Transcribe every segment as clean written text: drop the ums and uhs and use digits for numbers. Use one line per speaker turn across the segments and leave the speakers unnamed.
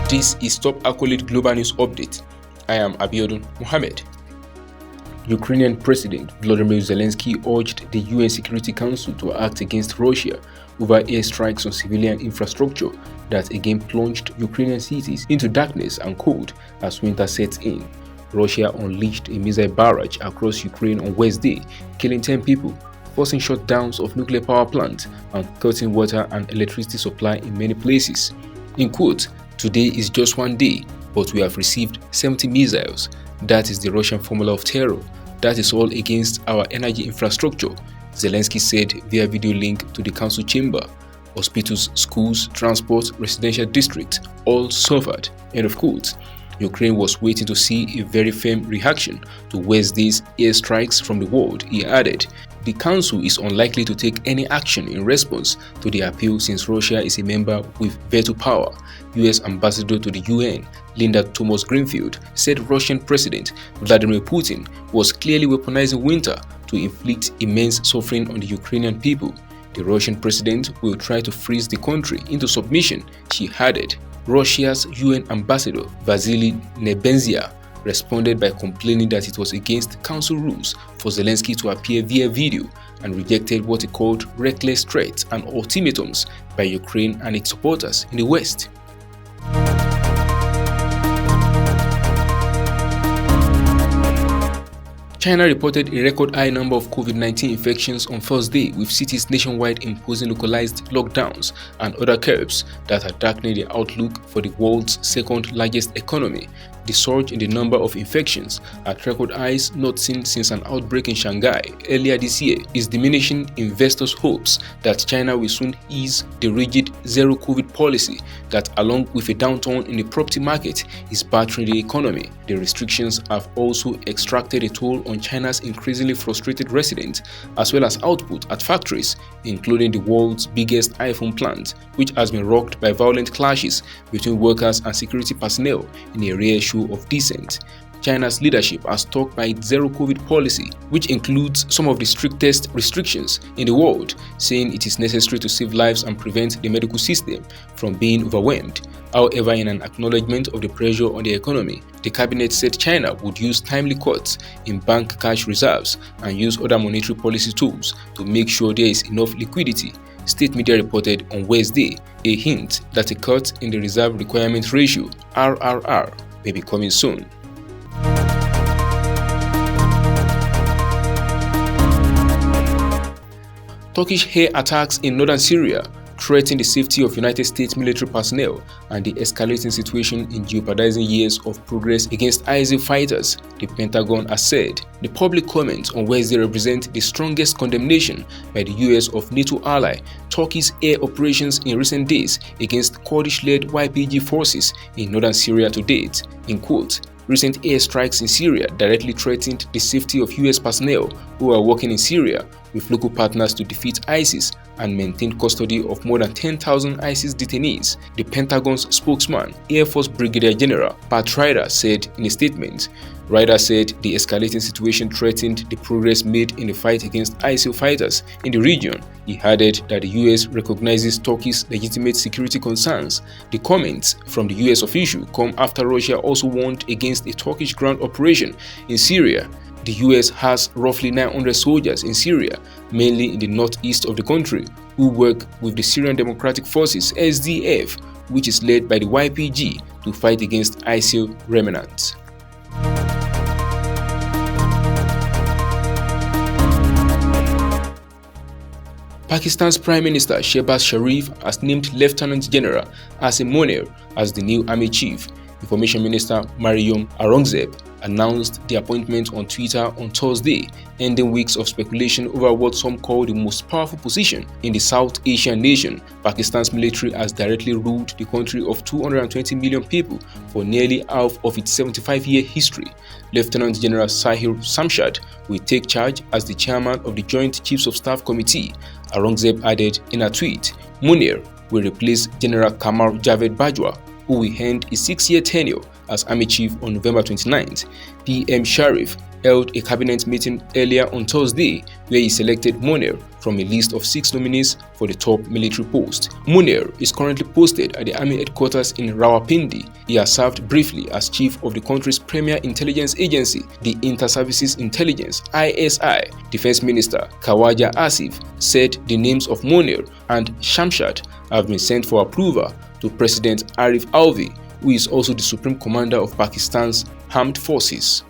This is Top Accolade Global News Update. I am Abiodun Mohammed. Ukrainian President Volodymyr Zelensky urged the UN Security Council to act against Russia over airstrikes on civilian infrastructure that again plunged Ukrainian cities into darkness and cold as winter sets in. Russia unleashed a missile barrage across Ukraine on Wednesday, killing 10 people, forcing shutdowns of nuclear power plants and cutting water and electricity supply in many places. In quote, "Today is just one day, but we have received 70 missiles. That is the Russian formula of terror. That is all against our energy infrastructure," Zelensky said via video link to the council chamber. Hospitals, schools, transport, residential districts all suffered. End of quote. Ukraine was waiting to see a very firm reaction to Wednesday's airstrikes from the world, he added. The council is unlikely to take any action in response to the appeal since Russia is a member with veto power. US Ambassador to the UN, Linda Thomas-Greenfield, said Russian President Vladimir Putin was clearly weaponizing winter to inflict immense suffering on the Ukrainian people. The Russian president will try to freeze the country into submission, she added. Russia's UN Ambassador Vasily Nebenzia responded by complaining that it was against council rules for Zelensky to appear via video and rejected what he called reckless threats and ultimatums by Ukraine and its supporters in the West. China reported a record high number of COVID-19 infections on Thursday, with cities nationwide imposing localized lockdowns and other curbs that are darkening the outlook for the world's second largest economy. The surge in the number of infections at record highs not seen since an outbreak in Shanghai earlier this year is diminishing investors' hopes that China will soon ease the rigid zero-COVID policy that, along with a downturn in the property market, is battering the economy. The restrictions have also extracted a toll on China's increasingly frustrated residents, as well as output at factories, including the world's biggest iPhone plant, which has been rocked by violent clashes between workers and security personnel in a rare show of dissent. China's leadership has stuck by its zero-COVID policy, which includes some of the strictest restrictions in the world, saying it is necessary to save lives and prevent the medical system from being overwhelmed. However, in an acknowledgement of the pressure on the economy, the cabinet said China would use timely cuts in bank cash reserves and use other monetary policy tools to make sure there is enough liquidity. State media reported on Wednesday a hint that a cut in the reserve requirement ratio (RRR) may be coming soon. Turkish air attacks in northern Syria threaten the safety of United States military personnel and the escalating situation in jeopardizing years of progress against ISIL fighters, the Pentagon has said. The public comments on Wednesday represent the strongest condemnation by the US of NATO ally Turkey's air operations in recent days against Kurdish-led YPG forces in northern Syria to date. In quote, "Recent airstrikes in Syria directly threatened the safety of US personnel who are working in Syria with local partners to defeat ISIS and maintain custody of more than 10,000 ISIS detainees," the Pentagon's spokesman, Air Force Brigadier General Pat Ryder, said in a statement. Ryder said the escalating situation threatened the progress made in the fight against ISIL fighters in the region. He added that the US recognizes Turkey's legitimate security concerns. The comments from the US official come after Russia also warned against a Turkish ground operation in Syria. The US has roughly 900 soldiers in Syria, mainly in the northeast of the country, who work with the Syrian Democratic Forces (SDF), which is led by the YPG, to fight against ISIL remnants. Pakistan's Prime Minister Shehbaz Sharif has named Lieutenant General Asim Munir as the new army chief. Information Minister Mariam Aurangzeb announced the appointment on Twitter on Thursday, ending weeks of speculation over what some call the most powerful position in the South Asian nation. Pakistan's military has directly ruled the country of 220 million people for nearly half of its 75-year history. Lieutenant General Sahir Samshad will take charge as the chairman of the Joint Chiefs of Staff Committee, Aurangzeb added in a tweet. Munir will replace General Kamar Javed Bajwa, who will end his 6-year tenure as Army Chief on November 29th. PM Sharif held a cabinet meeting earlier on Thursday where he selected Munir from a list of 6 nominees for the top military post. Munir is currently posted at the Army headquarters in Rawalpindi. He has served briefly as chief of the country's premier intelligence agency, the Inter-Services Intelligence (ISI). Defense Minister Khawaja Asif said the names of Munir and Shamshad have been sent for approval to President Arif Alvi, who is also the Supreme Commander of Pakistan's armed forces.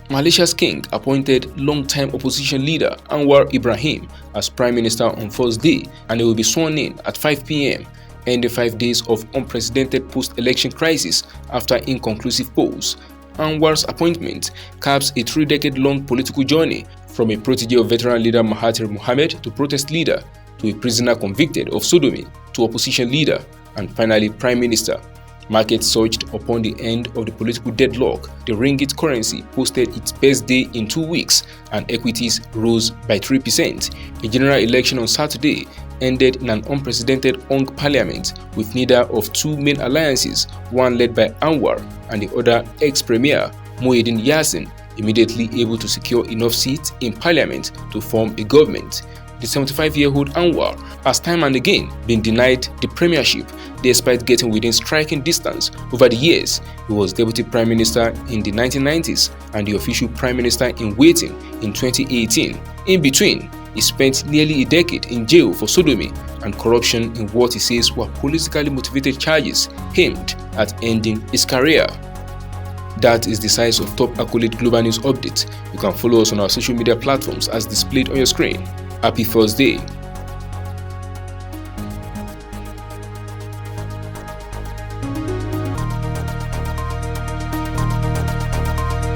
Malaysia's king appointed long-time opposition leader Anwar Ibrahim as Prime Minister on Thursday, and he will be sworn in at 5 p.m, ending 5 days of unprecedented post-election crisis after inconclusive polls. Anwar's appointment caps a 3-decade-long political journey from a protege of veteran leader Mahathir Mohamad to protest leader, to a prisoner convicted of sodomy, to opposition leader, and finally Prime Minister. Markets surged upon the end of the political deadlock. The ringgit currency posted its best day in 2 weeks, and equities rose by 3%. A general election on Saturday ended in an unprecedented hung parliament with neither of two main alliances, one led by Anwar and the other ex-premier Muhyiddin Yassin, immediately able to secure enough seats in parliament to form a government. The 75-year-old Anwar has time and again been denied the premiership despite getting within striking distance over the years. He was deputy prime minister in the 1990s and the official prime minister in waiting in 2018. In between, he spent nearly a decade in jail for sodomy and corruption in what he says were politically motivated charges aimed at ending his career. That is the size of top accolade global news updates. You can follow us on our social media platforms as displayed on your screen. Happy Thursday.